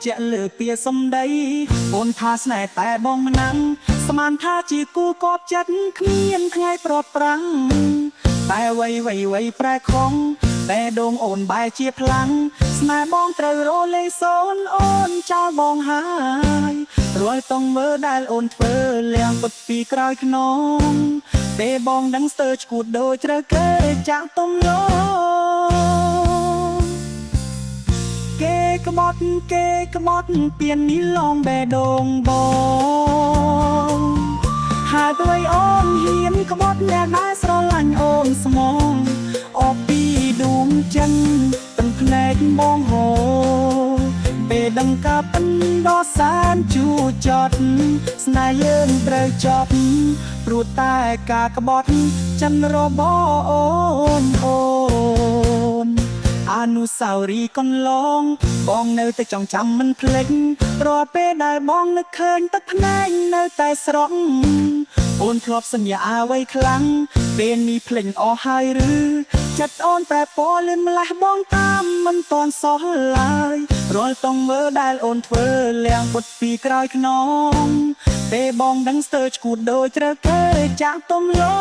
ជាលើពីសំដីអូនថាស្នេហ៍តែបងមិនណាំស្មានថាជាគូកប់ចិត្តគ្មានថ្ងៃប្រត់ប្រាំងតែវ័យប្រែខំតែដងអូនបែរជាផ្លាំងស្នេហ៍បងត្រូវរលេងសូនអូនចោលបងហើយរាល់តងមើលដែលអូនធ្វើលៀងពុតពីក្រោយខ្នងពេលបងដឹងស្ទើរឈួតដូចត្រូវគេចាក់ទំនោរគេក្បត់ពៀននេះឡងបេះដូងបងហើយអ្វីអូនហ៊ានក្បត់អ្នកដែលស្រឡាញ់អូនស្មងអបពីដួងចិនទឹកភ្នែកបងហូរពេលដឹងកាពិនដ៏សែនជូរចត់ស្នេហ៍យើងត្រូវចប់ព្រោះតែការក្បត់ចិនរបស់អូនអនុស្សាវរីយ៍កន្លងបងនៅតែចងចាំមិនភ្លេចរាល់ពេលដែលបងនឹកឃើញទឹកភ្នែកនៅតែស្រក់អូនធ្លាប់សន្យាអ្វីខ្លាំងពេលនេះភ្លេចអស់ហើយឬចិត្តអូនប្រែពណ៌លឿនម្លេះបងតាមមិនទាន់សោះឡើយរាល់តងមើលដែលអូនធ្វើលៀងពុតពីក្រោយខ្នងពេលបងដឹងស្ទើរឈួតដូចត្រូវគេចាក់ទំលោ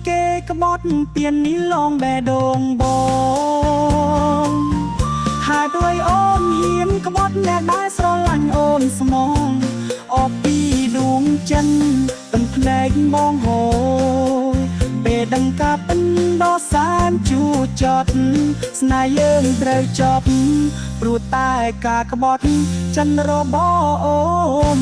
គេក្បត់ពៀននេះឡងបេះដូងបងហើយដោយអូនហ៊ានក្បត់អ្នកដែលស្រឡាញ់អូនស្មងអបពីដួងចិនទឹកភ្នែកបងហូរពេលដឹងការពិនដ៏សែនជូរចត់ស្នេហ៍យើងត្រូវចប់ព្រោះតែការក្បត់ចិនរបស់អូន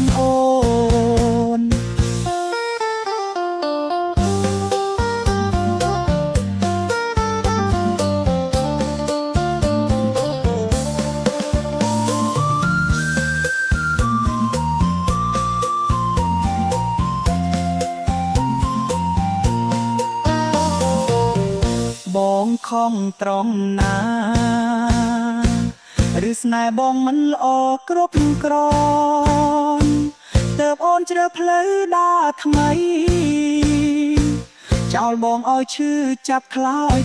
បងខំត្រង់ណាឬស្នេហ៍បងមិនល្អគ្រប់គ្រាន់ទើបអូនជ្រើសផ្លូវដើរថ្មីចោលបងឲ្យឈឺចាប់ខ្លោច